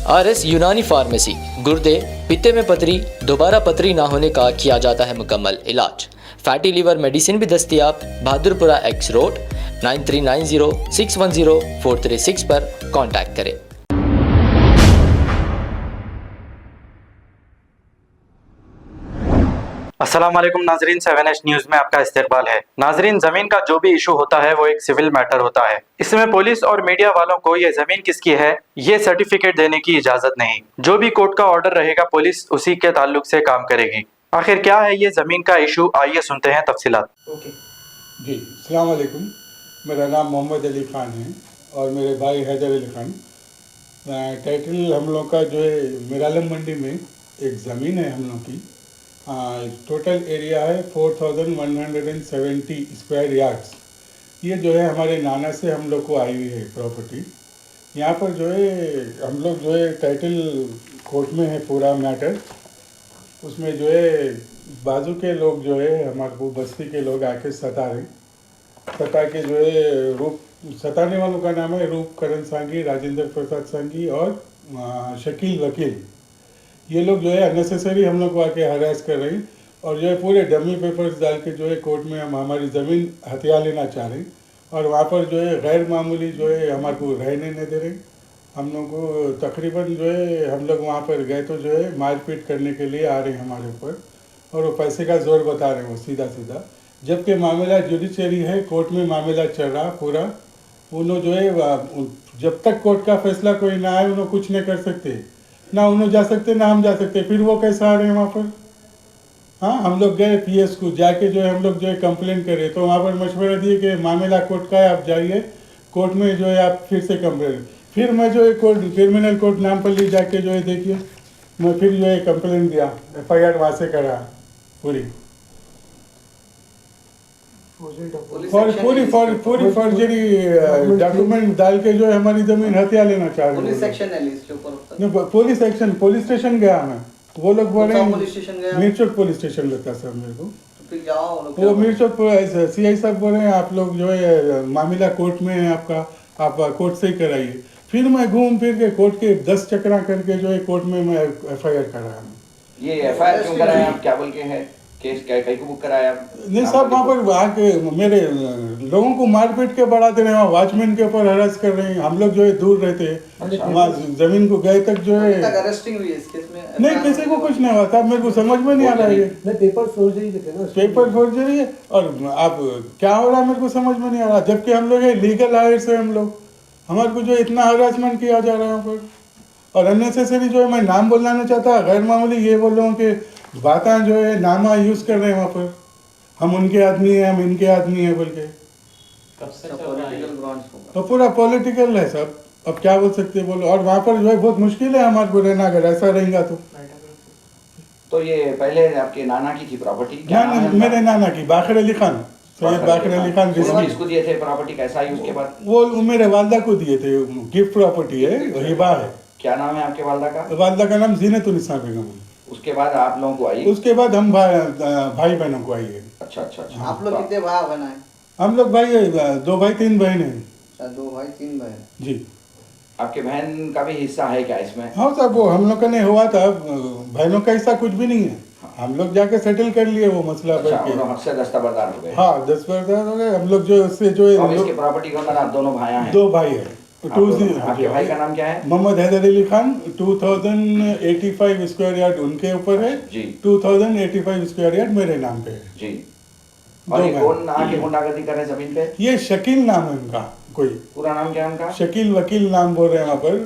RS यूनानी pharmacy, गुर्दे, पित्ते में पथरी, दोबारा पथरी ना होने का किया जाता है मुकम्मल इलाज। फैटी लीवर मेडिसिन भी दस्तियाब। बहादुरपुरा X रोड 9390610436 पर कांटेक्ट करें। अस्सलाम वालेकुम नाजरीन, 7H न्यूज़ में आपका इस्तकबाल है। नाजरीन, ज़मीन का जो भी इशू होता है वो एक सिविल मैटर होता है। इसमें पुलिस और मीडिया वालों को ये ज़मीन किसकी है ये सर्टिफिकेट देने की इजाज़त नहीं। जो भी कोर्ट का ऑर्डर रहेगा पुलिस उसी के ताल्लुक से काम करेगी। आखिर क्या है ये ज़मीन का इशू, आइए सुनते हैं तफसीलात। जी, अस्सलाम वालेकुम। मेरा नाम मोहम्मद अली ख़ान है और मेरे भाई हैदर अली ख़ान। टाइटल हम लोग का जो है मिरालम मंडी में एक ज़मीन है हम लोग की। टोटल एरिया है 4170 स्क्वायर यार्ड्स। ये जो है हमारे नाना से हम लोग को आई हुई है प्रॉपर्टी। यहाँ पर जो है हम लोग जो है टाइटल कोर्ट में है पूरा मैटर। उसमें जो है बाजू के लोग जो है हमारे को बस्ती के लोग आके सता के जो है सताने वालों का नाम है रूपकरण सांगी, राजेंद्र प्रसाद सांगी और शकील वकील। ये लोग जो है अननेसेसरी हम लोग को आके हरास कर रही और जो है पूरे डमी पेपर्स डाल के जो है कोर्ट में हम हमारी ज़मीन हथिया लेना चाह रही और वहाँ पर जो है गैर मामूली जो है हमारे को रहने नहीं दे रही। हम लोग को तकरीबन जो है हम लोग वहाँ पर गए तो जो है मारपीट करने के लिए आ रहे हैं हमारे ऊपर और वो पैसे का जोर बता रहे हैं वो सीधा सीधा। जबकि मामला जुडिशरी है, कोर्ट में मामला चल रहा पूरा। उन्होंने जो है जब तक कोर्ट का फैसला कोई ना आए उन्होंने कुछ नहीं कर सकते, ना उन्होंने जा सकते ना हम जा सकते। फिर वो कैसे आ रहे हैं वहाँ पर? हाँ, हम लोग गए PS को जाके जो है हम लोग जो है कंप्लेन करे तो वहाँ पर मशवरा दिए कि मामला कोर्ट का है, आप जाइए कोर्ट में जो है आप फिर से कंप्लेन। फिर मैं जो है कोर्ट क्रिमिनल कोर्ट नामपल्ली जाके जो है देखिए मैं फिर जो है कंप्लेन दिया, FIR वहाँ से करा पूरी पूरी फर्जरी डॉक्यूमेंट डाल के जो है हमारी जमीन हथिया लेना चाह रहे हैं। पुलिस सेक्शन है इसके ऊपर? पुलिस स्टेशन गया मैं, वो लोग बोले मीरचौक पुलिस स्टेशन लगता सर मेरे को। तो फिर जाओ वो मीरचौक CI साहब बोले आप लोग जो है मामला कोर्ट में है आपका, आप कोर्ट से ही कराइए। फिर मैं घूम फिर के कोर्ट के 10 चक्रा करके जो है कोर्ट में मैं FIR कराया। ये FIR क्यों कराया आप, क्या बोल के है केस, कहीं को बुक कराया? नहीं साहब, वहाँ पर आके मेरे लोगों को मारपीट के बढ़ाते रहे, वहाँ वॉचमैन के ऊपर हरास कर रहे हैं। हम लोग जो है दूर रहते हैं, वहाँ जमीन को गए तक जो है अरेस्टिंग हुई है इस केस में? नहीं, किसी को कुछ नहीं हुआ था। मेरे को समझ में नहीं आ रहा है ये पेपर फोर्जरी है और आप क्या हो रहा है मेरे को समझ में नहीं आ रहा। जबकि हम लोग लीगल हायर से हम लोग हमारे को जो इतना हरासमेंट किया जा रहा है यहाँ पर और अननेसेसरी जो है मैं नाम बोलना नहीं चाहता, गैर मामूली ये बोल रहा हूँ कि बातें जो है नामा यूज़ कर रहे हैं वहाँ पर, हम उनके आदमी हैं हम इनके आदमी हैं बोल के। तो पूरा पॉलिटिकल है सब, अब क्या बोल सकते हैं बोलो। और वहाँ पर जो है बहुत मुश्किल है हमारे को रहना अगर ऐसा रहेगा तो ये पहले आपके नाना की थी प्रॉपर्टी? मेरे नाना की, बाकर अली खान, सैयद बाकर अली खान। किसको दिए थे प्रॉपर्टी, कैसा आई उसके बाद? वो मेरे वालदा को दिए थे, गिफ्ट प्रॉपर्टी है, हिबा है। क्या नाम है आपके वालदा का? वालदा का नाम जीनतुन्निसा बेगम है। उसके बाद आप लोगों को आई? उसके बाद हम भाई बहनों को आई है। अच्छा अच्छा अच्छा। आप लोग कितने भाई बहन हैं? हम लोग भाई 2 भाई 3 बहन हैं। अच्छा, 2 भाई 3 बहन जी। आपके बहन का भी हिस्सा है क्या इसमें? हाँ साहब, वो हम लोग का नहीं हुआ था, बहनों का हिस्सा कुछ भी नहीं है। हम लोग जाके सेटल कर लिए वो मसला। अच्छा, हद से दस्तबरदार हो गए? हाँ, 10 बरदार हो गए हम लोग। जो उससे जो है इसके प्रॉपर्टी के अंदर आप दोनों भाई हैं? 2 भाई है। आपके भाई का नाम क्या है? मोहम्मद हैदर अली खान। 2085 स्क्वायर यार्ड उनके ऊपर है जी। 2085 स्क्वायर यार्ड मेरे नाम पे है जी। और ये कौन आके गुंडागर्दी कर रहे हैं जमीन पे? ये शकील नाम है उनका। कोई पूरा नाम क्या है उनका? शकील वकील नाम बोल रहे हैं वहाँ पर।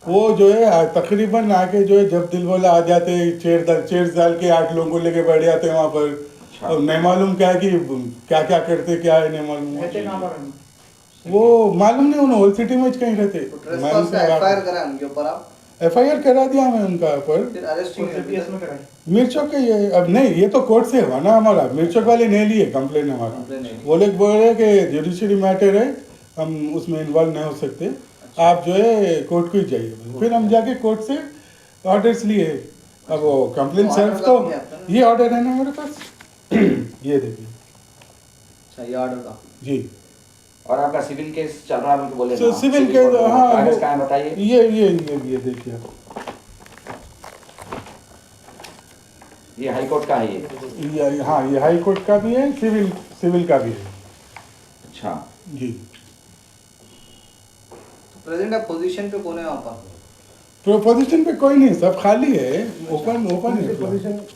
वो जो है तकरीबन आके जो है जब दिल बोला आ जाते, चेयर डाल के 8 लोगों को लेके बैठ जाते हैं वहाँ पर। और नहीं मालूम क्या है कि क्या क्या करते, क्या है नहीं मालूम। वो मालूम नहीं, उन्हें ओल्ड सिटी में कहीं रहते। FIR करा दिया हमें उनका ऊपर। मिर्चौक के ये अब नहीं, ये तो कोर्ट से हुआ ना हमारा। मिर्चौक वाले नहीं लिए कंप्लेन हमारा। वो लोग बोल रहे हैं कि जुडिशरी मैटर है, हम उसमें इन्वॉल्व नहीं हो सकते। आप जो है कोर्ट को ही जाइए। फिर हम जाके कोर्ट से ऑर्डर्स लिए। अब वो कंप्लेन सर्व तो ये ऑर्डर है ना मेरे पास। ये देखिए। अच्छा, ये ऑर्डर था जी। और आपका सिविल केस चल रहा है बोल के बोले तो ना, सिविल कोर्ट केस, में। हाँ, कागज वो- कहाँ है बताइए। ये देखिए आप। ये हाई कोर्ट का है ये। ये हाई कोर्ट का भी है, सिविल का भी है। अच्छा, जी। प्रेजेंट आप पोजीशन पे कौन है वहाँ पर? प्रोपोजिशन पे कोई नहीं, सब खाली है, ओपन है।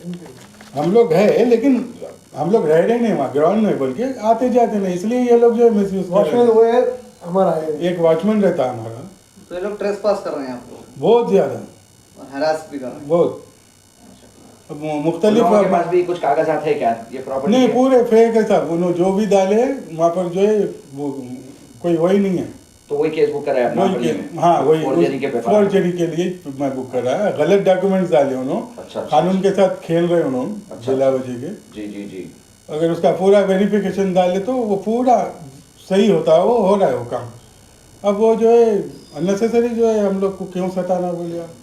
हम लोग है, लेकिन हम लोग रह रहे नहीं वहाँ ग्राउंड में, बोल के आते जाते नहीं, इसलिए ये लोग जो है मिसयूज कर रहे वॉचमैन हैं। वो है हमारा है। एक वॉचमैन रहता है हमारा, तो ये लोग ट्रेसपास कर रहे हैं आपको बहुत ज्यादा, और हरास भी कर रहे हैं। बहुत। अब उन मुख्तलिफ लोगों के पास भी कुछ कागजात है क्या ये प्रॉपर्टी नहीं, के? पूरे फेक है सब, उन्होंने जो भी डाले वहाँ पर जो है वो कोई वही नहीं है। तो वही केस बुक कराया अपना वही अपने के, में? हाँ वही फोर्जरी के पेपर? फोर्जरी के लिए मैं बुक कर रहा है, गलत डॉक्यूमेंट्स डाले उन्होंने, अच्छा, कानून के साथ खेल रहे उन्होंने अच्छा, बिला वजह के। जी जी जी। अगर उसका पूरा वेरिफिकेशन डाले तो वो पूरा सही होता है, वो हो रहा है वो काम। अब वो जो है अननेसेसरी जो है हम लोग को क्यों सताना, बोलिए आप।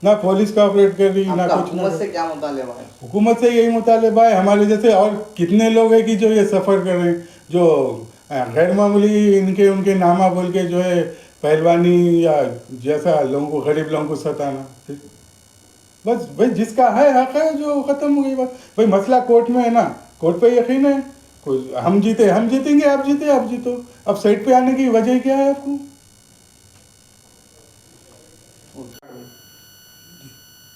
ना पुलिस कोऑपरेट कर रही, ना आपका कुछ ना हुकूमत से क्या मुतालिबा है? हुकूमत से यही मुतालिबा है, हमारे जैसे और कितने लोग हैं कि जो ये सफ़र कर रहे हैं, जो गैर मामूली इनके उनके नामा बोल के जो है पहलवानी या जैसा लोगों को, गरीब लोगों को सताना। बस भाई जिसका है हक है, जो ख़त्म हो गई बात। भाई मसला कोर्ट में है ना, कोर्ट पे यकीन है, कोई हम जीते हम जीतेंगे, आप जीते आप जीतो। अब साइड पे आने की वजह क्या है आपको?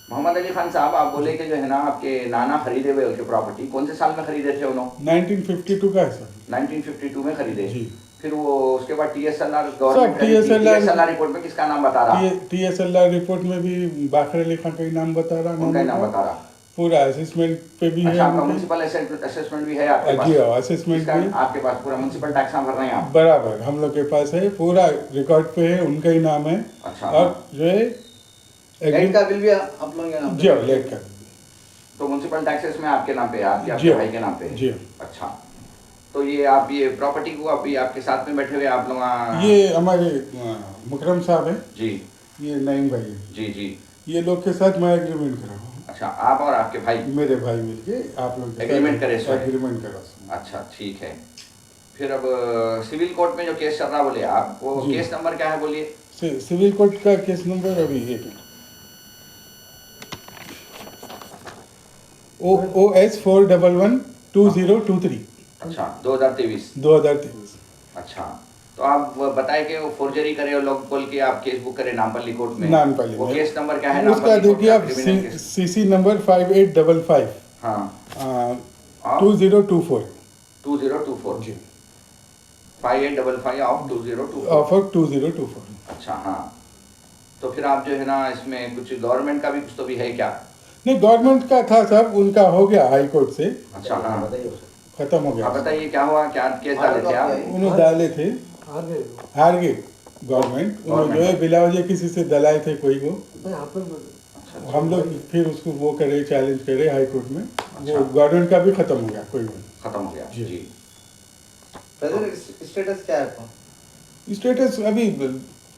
मोहम्मद अली खान साहब, आप बोले कि जो है ना आपके नाना खरीदे हुए उनके प्रॉपर्टी कौन से साल में खरीदे थे उन्होंने? 1952 का है सर। 1952 में खरीदे। जी। फिर वो उसके बाद TSLR government TSLR TSLR report में किसका नाम बता रहा? TSLR रिपोर्ट में भी बाकर अली खान का ही नाम बता रहा, उनका ही नाम बता रहा। पूरा असेसमेंट पे भी है। अच्छा, आपका म्युनिसिपल असेसमेंट भी है आपके पास? जी हाँ, असेसमेंट इसका भी आपके पास पूरा म्युनिसिपल टैक्स भर रहे हैं आप? बराबर हम लोग के पास है, पूरा रिकॉर्ड पे है, उनका ही नाम है। अच्छा। और जो है लाइट का बिल भी आप लोगों के नाम पे? जी हाँ, लेट का। तो म्युनिसिपल टैक्सेस में आपके नाम पे है, आपके जी आपके हाँ। भाई के नाम पे है? जी हाँ। अच्छा, तो ये आप ये प्रॉपर्टी को अभी आपके साथ में बैठे हुए आप लोग ये हमारे मुकरम साहब है, जी ये नईम भाई है, जी जी। ये लोग के साथ मैं एग्रीमेंट करा हूँ। अच्छा, आप और आपके भाई मेरे भाई मिलके आप लोग Agreement करे सो है। एग्रीमेंट करा। अच्छा, ठीक है। फिर अब सिविल कोर्ट में जो केस चल रहा बोले आप, वो जी। केस नंबर क्या है बोलिए? सिविल कोर्ट का केस नंबर अभी एक OS 4112023 अच्छा, 2023। 2023। अच्छा, तो आप वो बताए कि वो फोर्जरी करे और लोग बोल के आप केस बुक करे नामपल्ली कोर्ट में। नामपल्ली वो में। केस नंबर क्या है उसका नामपल्ली कोर्ट देखिए का? आप क्रिमिनल केस। CC नंबर 5855 हाँ, 2024 2024 जी 5855 ऑफ 2024। ऑफ 2024। अच्छा, हाँ। तो फिर आप जो है ना इसमें कुछ गवर्नमेंट का भी कुछ तो भी है क्या? नहीं, गवर्नमेंट का था सब, उनका हो गया हाई कोर्ट से, अच्छा, हाँ। खत्म हो गया। आप बताइए क्या हुआ, क्या केस डाले थे आप? उन्होंने डाले थे, हार गए हार गए गवर्नमेंट। उन्होंने जो है बिला वजह किसी से दलाए थे कोई को, यहाँ पे अच्छा, हम लोग फिर उसको वो करे, चैलेंज करे हाई कोर्ट में। अच्छा। वो गवर्नमेंट का भी खत्म हो गया, कोई नहीं। खत्म हो गया जी। जी। प्रेजेंट स्टेटस क्या है आपका? स्टेटस अभी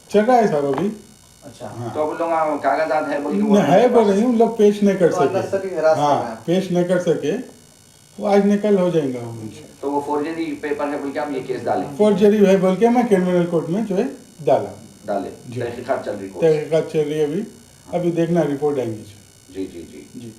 चल रहा है साहब अभी। अच्छा, हाँ, तो अब लोग कागजात है बोल के नहीं, है बोल रही हूँ, लोग पेश नहीं कर तो unnecessary सके। harass कर रहे हाँ, हैं। पेश नहीं कर सके, वो आज निकल हो जाएगा उनसे। तो वो फोर्जरी पेपर है बोल के आप ये केस डाले? फोर्जरी है बोल के मैं क्रिमिनल कोर्ट में जो है डाला। डाले, जी। तहकीकात चल रही कोर्ट। तहकीकात चल रही है अभी देखना रिपोर्ट आएंगी। जी जी जी। जी,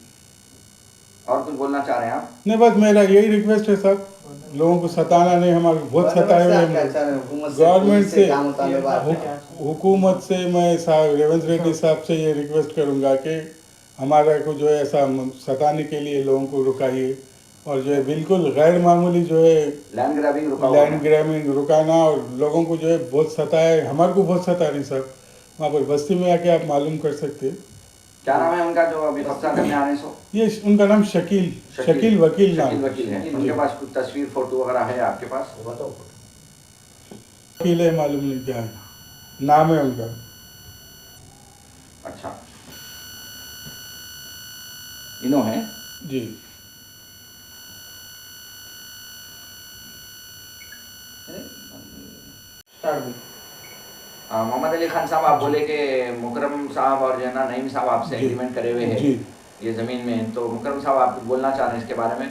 और कुछ बोलना चाह रहे हैं आप? नहीं बस मेरा यही रिक्वेस्ट है साहब, लोगों को सताना नहीं, हमारे बहुत सताए हुए गवर्नमेंट से आप क्या हैं। चाह रहे हैं? हुकूमत से, गवर्नमेंट पुलिस से, क्या मुतालिबा है आपका? हुकूमत से मैं साहब रेवंत रेड्डी साहब से ये रिक्वेस्ट करूंगा कि हमारा को जो है ऐसा सताने के लिए लोगों को रुकाइए, और जो है बिल्कुल गैर मामूली जो है लैंड ग्रैबिंग रुका हुआ लैंड है। ग्रैबिंग रुकाना, और लोगों को जो है बहुत सताए, हमारे को बहुत सता रही सर। वहाँ पर बस्ती में आके आप मालूम कर सकते हैं। क्या नाम है उनका जो अभी कब्जा करने आने सो? ये उनका नाम शकील वकील शकील नाम। वकील है। उनके पास कुछ तस्वीर फोटो वगैरह है आपके पास? वकील है, मालूम नहीं क्या है नाम है उनका। अच्छा, इनो है जी। मोहम्मद अली खान साहब, आप बोले कि मुकरम साहब और जो है ना नईम साहब आपसे जी। एग्रीमेंट करे हुए हैं जी। ये जमीन में, तो मुकरम साहब आप कुछ बोलना चाह रहे हैं इसके बारे में?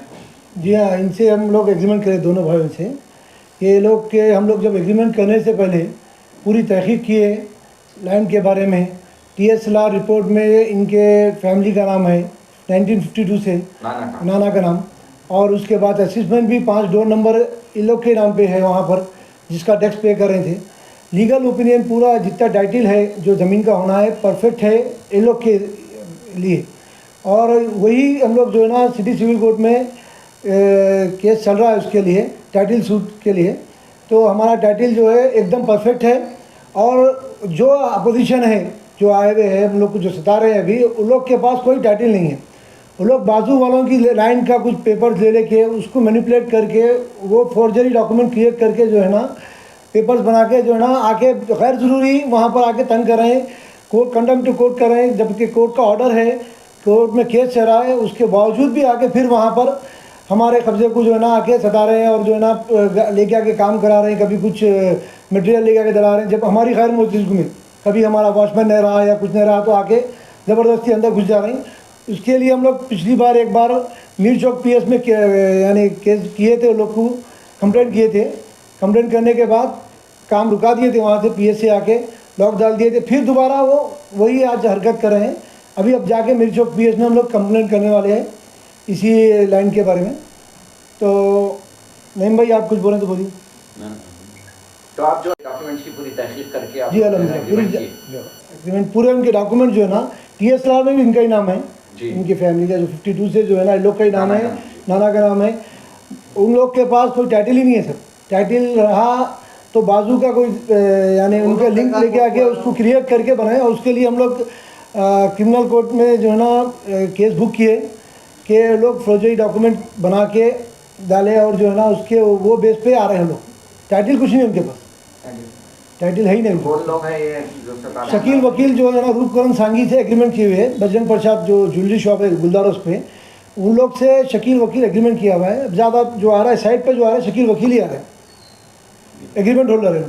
जी हाँ, इनसे हम लोग एग्रीमेंट करें दोनों भाइयों से ये लोग के हम लोग जब एग्रीमेंट करने से पहले पूरी तहकीक किए लैंड के बारे में। TSLR रिपोर्ट में इनके फैमिली का नाम है 1952 से नाना का नाम, और उसके बाद असेसमेंट भी 5 डोर नंबर इन लोग के नाम पे है वहाँ पर, जिसका टैक्स पे कर रहे थे। लीगल ओपिनियन पूरा जितना टाइटल है जो ज़मीन का होना है परफेक्ट है इन लोग के लिए, और वही हम लोग जो है ना सिटी सिविल कोर्ट में केस चल रहा है उसके लिए, टाइटल सूट के लिए। तो हमारा टाइटल जो है एकदम परफेक्ट है, और जो अपोजिशन है जो आए हुए हैं हम लोग को जो सता रहे हैं अभी, उन लोग के पास कोई टाइटल नहीं है। उन लोग बाजू वालों की लाइन का कुछ पेपर्स ले लेके उसको मैनिपुलेट करके वो फोर्जरी डॉक्यूमेंट क्रिएट करके जो है ना पेपर्स बना के जो है ना आके गैर ज़रूरी वहाँ पर आके तंग कर रहे हैं, कोर्ट कंडम्प टू कोर्ट कर रहे हैं, जबकि कोर्ट का ऑर्डर है, कोर्ट में केस चल रहा है, उसके बावजूद भी आके फिर वहाँ पर हमारे कब्जे को जो है ना आके सता रहे हैं और जो है ना लेके आके काम करा रहे हैं। कभी कुछ मटेरियल लेके आके डला रहे हैं जब हमारी खैर मौजूदगी में, कभी हमारा वॉचमैन नहीं रहा या कुछ नहीं रहा तो आके ज़बरदस्ती अंदर घुस जा रहे हैं। उसके लिए हम लोग पिछली बार एक बार मीर चौक PS में यानी केस किए थे, लोग को कंप्लेंट किए थे। कंप्लेंट करने के बाद काम रुका दिए थे वहाँ से, PS से आके लॉक डाल दिए थे, फिर दोबारा वो वही आज हरकत कर रहे हैं। अभी अब जाके मीर चौक PS में हम लोग कंप्लेंट करने वाले हैं इसी लाइन के बारे में। तो नईम भाई आप कुछ बोलें तो बोलिए। तो आप जो डॉक्यूमेंट्स की पूरी तहकीक करके आप जी अलहमदिल्ला पूरी एग्रीमेंट पूरे उनके डॉक्यूमेंट जो है ना TSLR में भी इनका ही नाम है, इनकी फैमिली का जो 52 से जो है ना इन लोग का ही नाम है, नाना का नाम है। उन लोग के पास कोई टाइटल ही नहीं है सर। टाइटल रहा तो बाजू का कोई यानी उनका लिंक लेके आके उसको क्रिएट करके बनाए, और उसके लिए हम लोग क्रिमिनल कोर्ट में जो है ना केस बुक किए कि लोग फौजरी डॉक्यूमेंट बना के डाले, और जो है ना उसके वो बेस पे आ रहे हैं लोग। टाइटल कुछ नहीं उनके पास, टाइटल है ही नहीं। कौन लोग हैं ये जो सता रहे हैं? शकील वकील जो है ना रूपकरण सांगी से एग्रीमेंट किए हुए हैं, बजरंग प्रसाद जो ज्वेलरी शॉप है गुलदारों पे, उन लोग से शकील वकील एग्रीमेंट किया हुआ है। ज़्यादा जो आ रहा है साइड पे जो आ रहा है शकील वकील ही आ रहा है, एग्रीमेंट होल्डर है।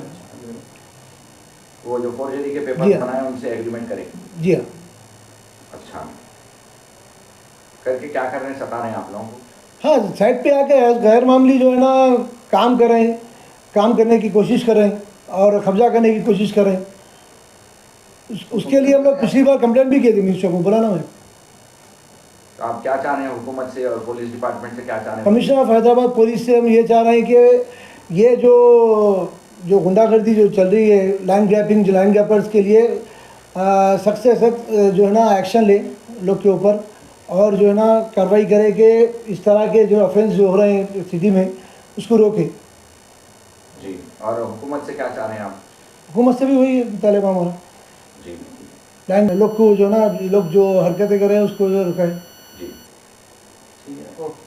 वो जो फॉर्जरी के जी पेपर हाँ। बनाए उनसे एग्रीमेंट करेंगे। जी हाँ। अच्छा, करके क्या कर रहे हैं, सता रहे हैं आप लोगों को? हाँ, साइड पे आके गैर मामूली जो है ना काम कर रहे हैं, काम करने की कोशिश कर रहे हैं और कब्जा करने की कोशिश कर रहे हैं। उसके लिए हम लोग पिछली बार कंप्लेंट भी किए थे मिनिस्टर को, बोला ना मैं। तो आप क्या चाह रहे हैं हुकूमत से और पुलिस डिपार्टमेंट से, क्या चाह रहे हैं? कमिश्नर ऑफ हैदराबाद पुलिस से हम ये चाह रहे हैं कि ये जो गुंडागर्दी जो चल रही है, लैंड ग्रैपिंग, जो लैंड ग्रैपर्स के लिए सख्त से सख्त जो है ना एक्शन ले लोग के ऊपर, और जो है ना कार्रवाई करे कि इस तरह के जो ऑफेंस जो हो रहे हैं सिटी में उसको रोके। जी, और हुकूमत से क्या चाह रहे हैं आप? हुकूमत से भी वही तालिबा हमारा जी लैंड लोग को जो ना लोग जो हरकतें कर रहे हैं उसको जो रुकाए। जी, ठीक है, ओके।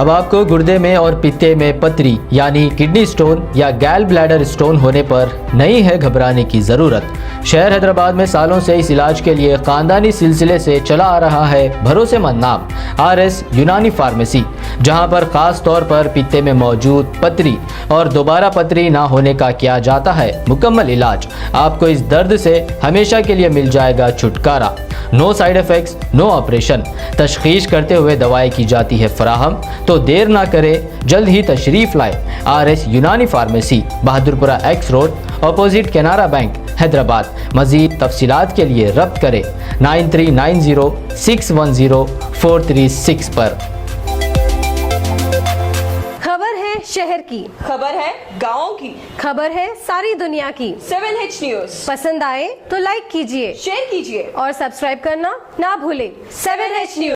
अब आपको गुर्दे में और पित्ते में पथरी यानी किडनी स्टोन या गैल ब्लैडर स्टोन होने पर नहीं है घबराने की ज़रूरत। शहर हैदराबाद में सालों से इस इलाज के लिए ख़ानदानी सिलसिले से चला आ रहा है भरोसेमंद नाम RS यूनानी फार्मेसी, जहां पर ख़ास तौर पर पित्ते में मौजूद पथरी और दोबारा पथरी ना होने का किया जाता है मुकम्मल इलाज। आपको इस दर्द से हमेशा के लिए मिल जाएगा छुटकारा। No side effects, no operation. तशखीस करते हुए दवाएं की जाती है फराहम, तो देर ना करें, जल्द ही तशरीफ़ लाए RS यूनानी pharmacy, Bahadurpura X road, opposite Canara bank, Hyderabad. मज़ीद तफसीलात के लिए रब्त करें 9390610436 पर। खबर है शहर की, खबर है गाँव की, खबर है सारी दुनिया की। 7H न्यूज पसंद आए तो लाइक कीजिए, शेयर कीजिए और सब्सक्राइब करना ना भूलें। 7H news.